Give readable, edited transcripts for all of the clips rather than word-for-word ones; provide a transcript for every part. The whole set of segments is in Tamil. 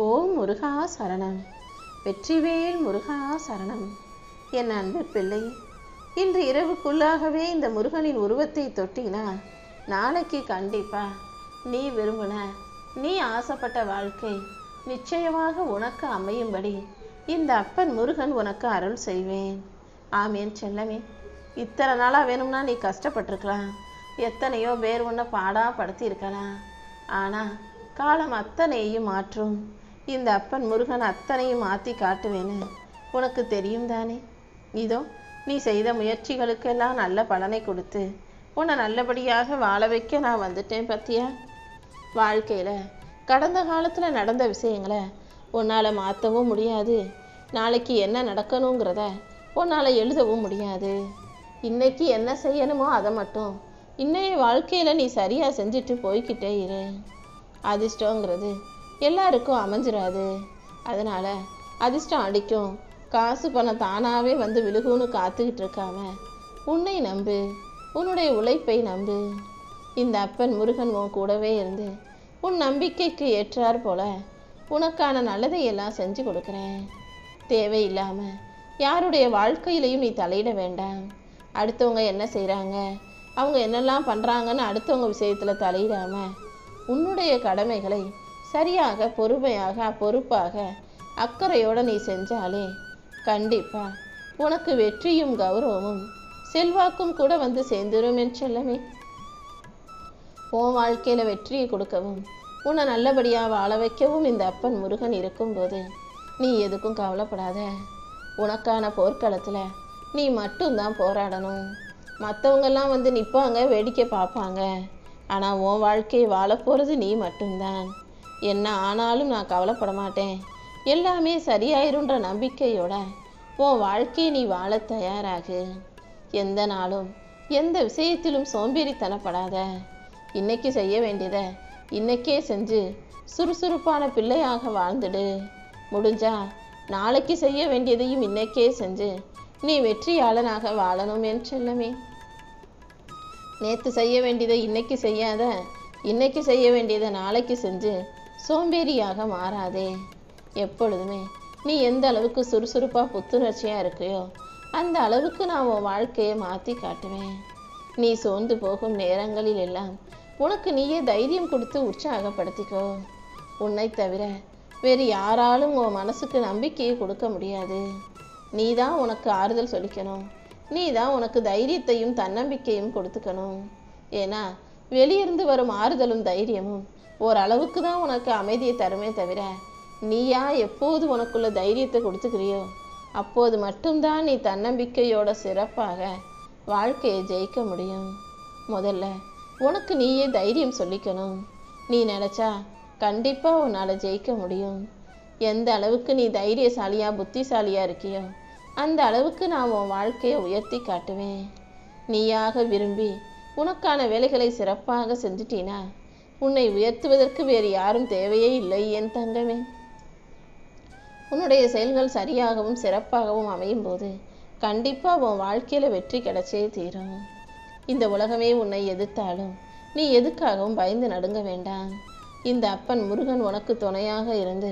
ஓம் முருகா சரணம். வெற்றிவேல் முருகா சரணம். என் அன்பு பிள்ளை, இன்று இரவுக்குள்ளாகவே இந்த முருகனின் உருவத்தை தொட்டினா நாளைக்கு கண்டிப்பா நீ விரும்பின, நீ ஆசைப்பட்ட வாழ்க்கை நிச்சயமாக உனக்கு அமையும்படி இந்த அப்பன் முருகன் உனக்கு அருள் செய்வேன். ஆமேன் செல்லமே. இத்தனை நாளாக வேணும்னா நீ கஷ்டப்பட்டிருக்கலாம், எத்தனையோ பேர் உன்னை பாடாப்படுத்தி இருக்கலாம். ஆனால் காலம் அத்தனையும் மாற்றும். இந்த அப்பன் முருகன் அத்தனையும் மாற்றி காட்டுவேன்னு உனக்கு தெரியும் தானே. இதோ நீ செய்த முயற்சிகளுக்கெல்லாம் நல்ல பலனை கொடுத்து உன்னை நல்லபடியாக வாழ வைக்க நான் வந்துட்டேன் பத்தியா. வாழ்க்கையில் கடந்த காலத்தில் நடந்த விஷயங்களை உன்னால் மாற்றவும் முடியாது, நாளைக்கு என்ன நடக்கணுங்கிறத உன்னால் எழுதவும் முடியாது. இன்னைக்கு என்ன செய்யணுமோ அதை மட்டும் இன்னைய வாழ்க்கையில் நீ சரியாக செஞ்சுட்டு போய்கிட்டே இரு. அதிர்ஷ்டங்கிறது எல்லாருக்கும் அமைஞ்சிடாது. அதனால் அதிர்ஷ்டம் அடிக்கும், காசு பணம் தானாகவே வந்து விழுகுன்னு காத்துக்கிட்டு இருக்காம உன்னை நம்பு, உன்னுடைய உழைப்பை நம்பு. இந்த அப்பன் முருகன் உன் கூடவே இருந்து உன் நம்பிக்கைக்கு ஏற்றார் போல உனக்கான நல்லதை எல்லாம் செஞ்சு கொடுக்குறேன். தேவையில்லாமல் யாருடைய வாழ்க்கையிலையும் நீ தலையிட வேண்டாம். அடுத்தவங்க என்ன செய்கிறாங்க, அவங்க என்னெல்லாம் பண்ணுறாங்கன்னு அடுத்தவங்க விஷயத்தில் தலையிடாமல் உன்னுடைய கடமைகளை சரியாக பொறுமையாக பொறுப்பாக அக்கறையோடு நீ செஞ்சாலே கண்டிப்பாக உனக்கு வெற்றியும் கௌரவமும் செல்வாக்கும் கூட வந்து சேர்ந்துரும் என் செல்லமே. உன் வாழ்க்கையில் வெற்றியை கொடுக்கவும் உன்னை நல்லபடியாக வாழ வைக்கவும் இந்த அப்பன் முருகன் இருக்கும்போது நீ எதுக்கும் கவலைப்படாத. உனக்கான போர்க்களத்தில் நீ மட்டும்தான் போராடணும். மற்றவங்கெல்லாம் வந்து நிற்பாங்க, வேடிக்கை பார்ப்பாங்க. ஆனால் உன் வாழ்க்கையை வாழ போகிறது நீ மட்டும்தான். என்ன ஆனாலும் நான் கவலைப்பட மாட்டேன், எல்லாமே சரியாயிருன்ற நம்பிக்கையோட உன் வாழ்க்கையை நீ வாழ தயாராகு. எந்த நாளும் எந்த விஷயத்திலும் சோம்பேறித்தனப்படாத. இன்னைக்கு செய்ய வேண்டியதை இன்னைக்கே செஞ்சு சுறுசுறுப்பான பிள்ளையாக வாழ்ந்துடு. முடிஞ்சா நாளைக்கு செய்ய வேண்டியதையும் இன்னைக்கே செஞ்சு நீ வெற்றியாளனாக வாழணும் என் செல்லமே. நேற்று செய்ய வேண்டியதை இன்னைக்கு செய்யாத, இன்னைக்கு செய்ய வேண்டியதை நாளைக்கு செஞ்சு சோம்பேறியாக மாறாதே. எப்பொழுதுமே நீ எந்த அளவுக்கு சுறுசுறுப்பாக புத்துணர்ச்சியாக இருக்கையோ அந்த அளவுக்கு நான் உன் வாழ்க்கையை மாற்றி காட்டுவேன். நீ சோர்ந்து போகும் நேரங்களில் எல்லாம் உனக்கு நீயே தைரியம் கொடுத்து உற்சாகப்படுத்திக்கோ. உன்னை தவிர வேறு யாராலும் உன் மனசுக்கு நம்பிக்கையை கொடுக்க முடியாது. நீ தான் உனக்கு ஆறுதல் சொல்லிக்கணும், நீ தான் உனக்கு தைரியத்தையும் தன்னம்பிக்கையும் கொடுத்துக்கணும். ஏன்னா வெளியிருந்து வரும் ஆறுதலும் தைரியமும் ஓரளவுக்கு தான் உனக்கு அமைதியை தருமே தவிர நீயா எப்போது உனக்குள்ள தைரியத்தை கொடுத்துக்கிறியோ அப்போது மட்டும்தான் நீ தன்னம்பிக்கையோட சிறப்பாக வாழ்க்கையை ஜெயிக்க முடியும். முதல்ல உனக்கு நீயே தைரியம் சொல்லிக்கணும். நீ நினச்சா கண்டிப்பாக உன்னால் ஜெயிக்க முடியும். எந்த அளவுக்கு நீ தைரியசாலியாக புத்திசாலியாக இருக்கியோ அந்த அளவுக்கு நான் உன் வாழ்க்கையை உயர்த்தி காட்டுவேன். நீயாக விரும்பி உனக்கான வேலைகளை சிறப்பாக செஞ்சிட்டினா உன்னை உயர்த்துவதற்கு வேறு யாரும் தேவையே இல்லை என் தங்கமே. உன்னுடைய செயல்கள் சரியாகவும் சிறப்பாகவும் அமையும் போது கண்டிப்பாக உன் வாழ்க்கையில் வெற்றி கிடைச்சே தீரும். இந்த உலகமே உன்னை எதிர்த்தாலும் நீ எதுக்காகவும் பயந்து நடுங்க வேண்டாம். இந்த அப்பன் முருகன் உனக்கு துணையாக இருந்து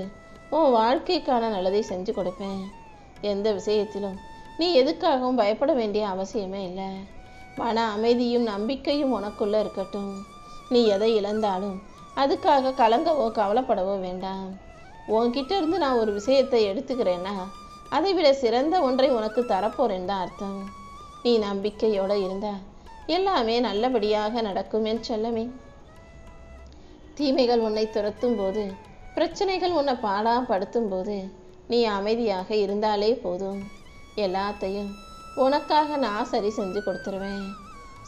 உன் வாழ்க்கைக்கான நல்லதை செஞ்சு கொடுப்பேன். எந்த விஷயத்திலும் நீ எதுக்காகவும் பயப்பட வேண்டிய அவசியமே இல்லை. மன அமைதியும் நம்பிக்கையும் உனக்குள்ளே இருக்கட்டும். நீ எதை இழந்தாலும் அதுக்காக கலங்கவோ கவலைப்படவோ வேண்டாம். உன்கிட்ட இருந்து நான் ஒரு விஷயத்தை எடுத்துக்கிறேன்னா அதை விட சிறந்த ஒன்றை உனக்கு தரப்போறேன் தான் அர்த்தம். நீ நம்பிக்கையோடு இருந்தா எல்லாமே நல்லபடியாக நடக்கும் என் செல்லமே. தீமைகள் உன்னை துரத்தும் போது, பிரச்சனைகள் உன்னை பாடாப்படுத்தும் போது நீ அமைதியாக இருந்தாலே போதும். எல்லாத்தையும் உனக்காக நான் சரி செஞ்சு கொடுத்துருவேன்.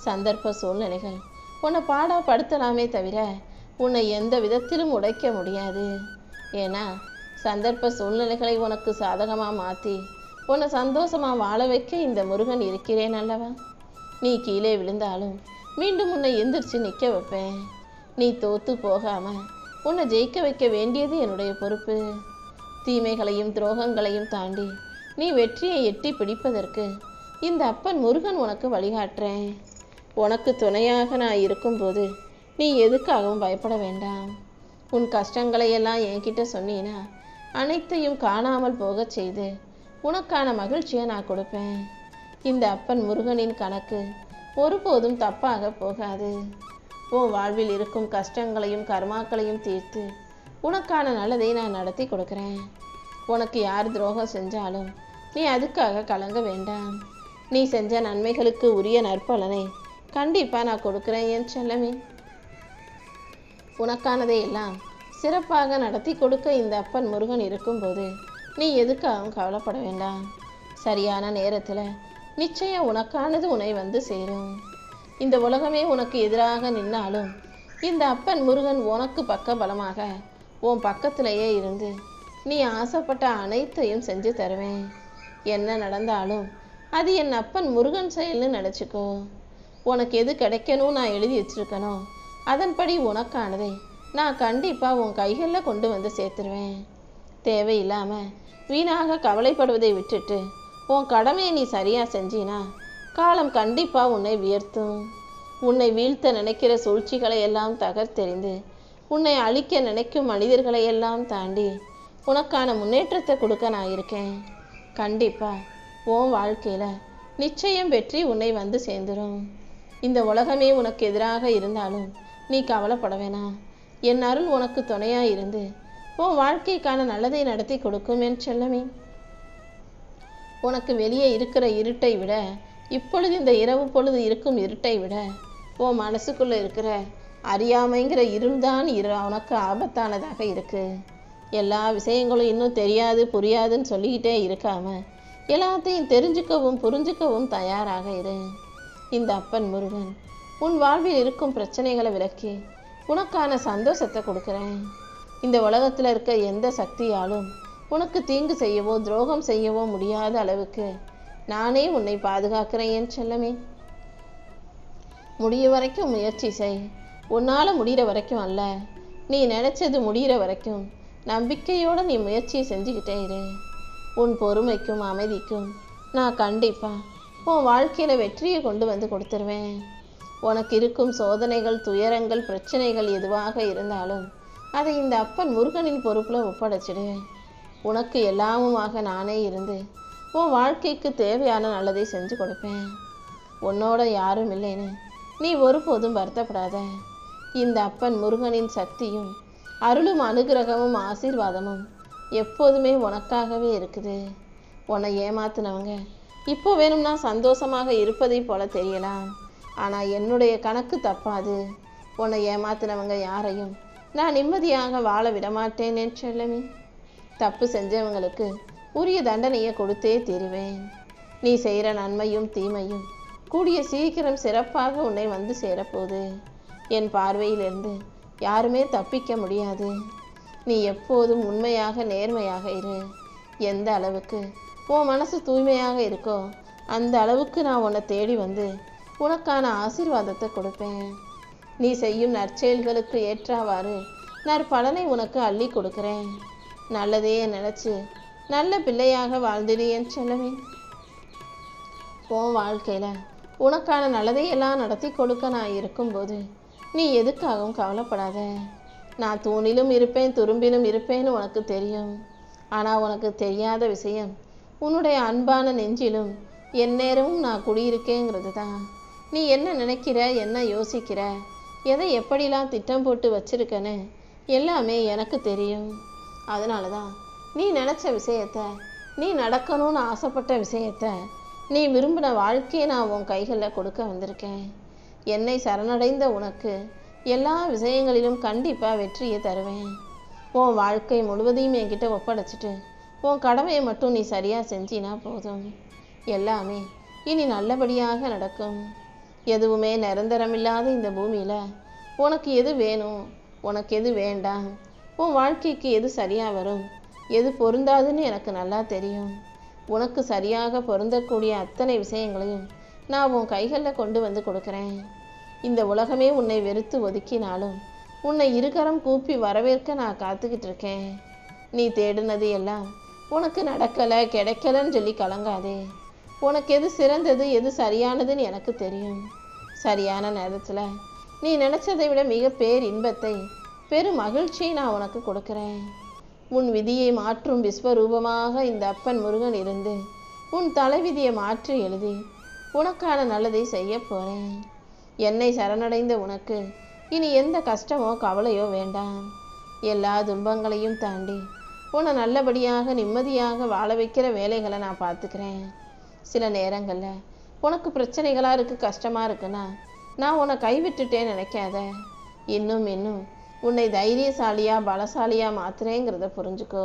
சந்தர்ப்ப சூழ்நிலைகள் உன்னை பாடாப்படுத்தலாமே தவிர உன்னை எந்த விதத்திலும் உடைக்க முடியாது. ஏன்னா சந்தர்ப்ப சூழ்நிலைகளை உனக்கு சாதகமாக மாற்றி உன்னை சந்தோஷமாக வாழ வைக்க இந்த முருகன் இருக்கிறேன் அல்லவா. நீ கீழே விழுந்தாலும் மீண்டும் உன்னை எந்திரிச்சு நிற்க வைப்பேன். நீ தோத்து போகாமல் உன்னை ஜெயிக்க வைக்க வேண்டியது என்னுடைய பொறுப்பு. தீமைகளையும் துரோகங்களையும் தாண்டி நீ வெற்றியை எட்டி பிடிப்பதற்கு இந்த அப்பன் முருகன் உனக்கு வழிகாட்டுறேன். உனக்கு துணையாக நான் இருக்கும்போது நீ எதுக்காகவும் பயப்பட வேண்டாம். உன் கஷ்டங்களை எல்லாம் என்கிட்ட சொன்னீனா அனைத்தையும் காணாமல் போக செய்து உனக்கான மகிழ்ச்சியை நான் கொடுப்பேன். இந்த அப்பன் முருகனின் கணக்கு ஒருபோதும் தப்பாக போகாது. உன் வாழ்வில் இருக்கும் கஷ்டங்களையும் கர்மாக்களையும் தீர்த்து உனக்கான நல்லதை நான் நடத்தி கொடுக்குறேன். உனக்கு யார் துரோகம் செஞ்சாலும் நீ அதுக்காக கலங்க வேண்டாம். நீ செஞ்ச நன்மைகளுக்கு உரிய நற்பலனை கண்டிப்பாக நான் கொடுக்குறேன் என் செல்லமே. உனக்கானதை எல்லாம் சிறப்பாக நடத்தி கொடுக்க இந்த அப்பன் முருகன் இருக்கும்போது நீ எதுக்காகவும் கவலைப்பட வேண்டாம். சரியான நேரத்தில் நிச்சயம் உனக்கானது உன்னை வந்து சேரும். இந்த உலகமே உனக்கு எதிராக நின்னாலும் இந்த அப்பன் முருகன் உனக்கு பக்க பலமாக உன் பக்கத்திலேயே இருந்து நீ ஆசைப்பட்ட அனைத்தையும் செஞ்சு தருவேன். என்ன நடந்தாலும் அது என் அப்பன் முருகன் செயல்னு நினச்சிக்கோ. உனக்கு எது கிடைக்கணும் நான் எழுதி வச்சிருக்கனோ அதன்படி உனக்கானதை நான் கண்டிப்பாக உன் கைகளில் கொண்டு வந்து சேர்த்துருவேன். தேவையில்லாமல் வீணாக கவலைப்படுவதை விட்டுட்டு உன் கடமையை நீ சரியாக செஞ்சினா காலம் கண்டிப்பாக உன்னை உயர்த்தும். உன்னை வீழ்த்த நினைக்கிற சூழ்ச்சிகளை எல்லாம் தகர்த்தெறிந்து உன்னை அழிக்க நினைக்கும் மனிதர்களை எல்லாம் தாண்டி உனக்கான முன்னேற்றத்தை கொடுக்க நான் இருக்கேன். கண்டிப்பாக உன் வாழ்க்கையில் நிச்சயம் வெற்றி உன்னை வந்து சேர்ந்துடும். இந்த உலகமே உனக்கு எதிராக இருந்தாலும் நீ கவலைப்பட வேணாம். என் அருள் உனக்கு துணையாக இருந்து உன் வாழ்க்கைக்கான நல்லதை நடத்தி கொடுக்கும் என் செல்லமே. உனக்கு வெளியே இருக்கிற இருட்டை விட இப்பொழுது இந்த இரவு பொழுது இருக்கும் இருட்டை விட உன் மனசுக்குள்ளே இருக்கிற அறியாமைங்கிற இருள்தான் உனக்கு ஆபத்தானதாக இருக்கு. எல்லா விஷயங்களும் இன்னும் தெரியாது புரியாதுன்னு சொல்லிக்கிட்டே இருக்காம எல்லாத்தையும் தெரிஞ்சுக்கவும் புரிஞ்சுக்கவும் தயாராக இரு. இந்த அப்பன் முருகன் உன் வாழ்வில் இருக்கும் பிரச்சனைகளை விலக்கி உனக்கான சந்தோஷத்தை கொடுக்குறேன். இந்த உலகத்தில் இருக்க எந்த சக்தியாலும் உனக்கு தீங்கு செய்யவோ துரோகம் செய்யவோ முடியாத அளவுக்கு நானே உன்னை பாதுகாக்கிறேன் என் செல்லமே. முடிய வரைக்கும் முயற்சி செய். உன்னால் முடிகிற வரைக்கும் அல்ல, நீ நினச்சது முடிகிற வரைக்கும் நம்பிக்கையோடு நீ முயற்சியை செஞ்சுக்கிட்டே இரு. உன் பொறுமைக்கும் அமைதிக்கும் நான் கண்டிப்பாக உன் வாழ்க்கையில் வெற்றியை கொண்டு வந்து கொடுத்துருவேன். உனக்கு இருக்கும் சோதனைகள் துயரங்கள் பிரச்சனைகள் எதுவாக இருந்தாலும் அதை இந்த அப்பன் முருகனின் பொறுப்பில் ஒப்படைச்சிடுவேன். உனக்கு எல்லாமுமாக நானே இருந்து உன் வாழ்க்கைக்கு தேவையான நல்லதை செஞ்சு கொடுப்பேன். உன்னோட யாரும் இல்லைன்னு நீ ஒருபோதும் வருத்தப்படாத. இந்த அப்பன் முருகனின் சக்தியும் அருளும் அனுகிரகமும் ஆசீர்வாதமும் எப்போதுமே உனக்காகவே இருக்குது. உன்னை ஏமாத்தினவங்க இப்போ வேணும்னா சந்தோஷமாக இருப்பதை போல தெரியலாம், ஆனால் என்னுடைய கணக்கு தப்பாது. உன்னை ஏமாத்தினவங்க யாரையும் நான் நிம்மதியாக வாழ விடமாட்டேன் என் செல்லமே. தப்பு செஞ்சவங்களுக்கு உரிய தண்டனையை கொடுத்தே தீருவேன். நீ செய்கிற நன்மையும் தீமையும் கூடிய சீக்கிரம் சிறப்பாக உன்னை வந்து சேரப்போகுது. என் பார்வையிலிருந்து யாருமே தப்பிக்க முடியாது. நீ எப்போதும் உண்மையாக நேர்மையாக இரு. எந்த அளவுக்கு உன் மனசு தூய்மையாக இருக்கோ அந்த அளவுக்கு நான் உன்னை தேடி வந்து உனக்கான ஆசீர்வாதத்தை கொடுப்பேன். நீ செய்யும் நற்செயல்களுக்கு ஏற்றவாறு நற்பலனை உனக்கு அள்ளி கொடுக்குறேன். நல்லதே நினச்சி நல்ல பிள்ளையாக வாழ்ந்திடு என் செல்லமே. உன் வாழ்க்கையில் உனக்கான நல்லதையெல்லாம் நடத்தி கொடுக்க நான் இருக்கும்போது நீ எதுக்காகவும் கவலைப்படாத. நான் தூணிலும் இருப்பேன் துரும்பிலும் இருப்பேன்னு உனக்கு தெரியும். ஆனால் உனக்கு தெரியாத விஷயம் உன்னுடைய அன்பான நெஞ்சிலும் எந்நேரமும் நான் குடியிருக்கேங்கிறது தான். நீ என்ன நினைக்கிற, என்ன யோசிக்கிற, எதை எப்படிலாம் திட்டம் போட்டு வச்சிருக்கன்னு எல்லாமே எனக்கு தெரியும். அதனால தான் நீ நினச்ச விஷயத்த, நீ நடக்கணும்னு ஆசைப்பட்ட விஷயத்த, நீ விரும்பின வாழ்க்கையை நான் உன் கைகளில் கொடுக்க வந்திருக்கேன். என்னை சரணடைந்த உனக்கு எல்லா விஷயங்களிலும் கண்டிப்பாக வெற்றியை தருவேன். உன் வாழ்க்கை முழுவதையும் என்கிட்ட ஒப்படைச்சிட்டு உன் கடமையை மட்டும் நீ சரியாக செஞ்சினா போதும். எல்லாமே இனி நல்லபடியாக நடக்கும். எதுவுமே நிரந்தரமில்லாத இந்த பூமியில் உனக்கு எது வேணும், உனக்கு எது வேண்டாம், உன் வாழ்க்கைக்கு எது சரியாக வரும், எது பொருந்தாதுன்னு எனக்கு நல்லா தெரியும். உனக்கு சரியாக பொருந்தக்கூடிய அத்தனை விஷயங்களையும் நான் உன் கைகளில் கொண்டு வந்து கொடுக்குறேன். இந்த உலகமே உன்னை வெறுத்து ஒதுக்கினாலும் உன்னை இருகரம் கூப்பி வரவேற்க நான் காத்துக்கிட்டு இருக்கேன். நீ தேடினது எல்லாம் உனக்கு நடக்கலை கிடைக்கலன்னு சொல்லி கலங்காதே. உனக்கு எது சிறந்தது எது சரியானதுன்னு எனக்கு தெரியும். சரியான நேரத்தில் நீ நினச்சதை விட மிக பேர் இன்பத்தை பெரும் மகிழ்ச்சியை நான் உனக்கு கொடுக்குறேன். உன் விதியை மாற்றும் விஸ்வரூபமாக இந்த அப்பன் முருகன் இருந்து உன் தலைவிதியை மாற்றி எழுதி உனக்கான நல்லதை செய்ய போறேன். என்னை சரணடைந்த உனக்கு இனி எந்த கஷ்டமோ கவலையோ வேண்டாம். எல்லா துன்பங்களையும் தாண்டி உன்னை நல்லபடியாக நிம்மதியாக வாழ வைக்கிற வேலைகளை நான் பார்த்துக்கிறேன். சில நேரங்களில் உனக்கு பிரச்சனைகளாக இருக்குது, கஷ்டமாக இருக்குன்னா நான் உன்னை கைவிட்டுட்டேன்னு நினைக்காத. இன்னும் உன்னை தைரியசாலியாக பலசாலியாக மாத்துறேங்கிறத புரிஞ்சுக்கோ.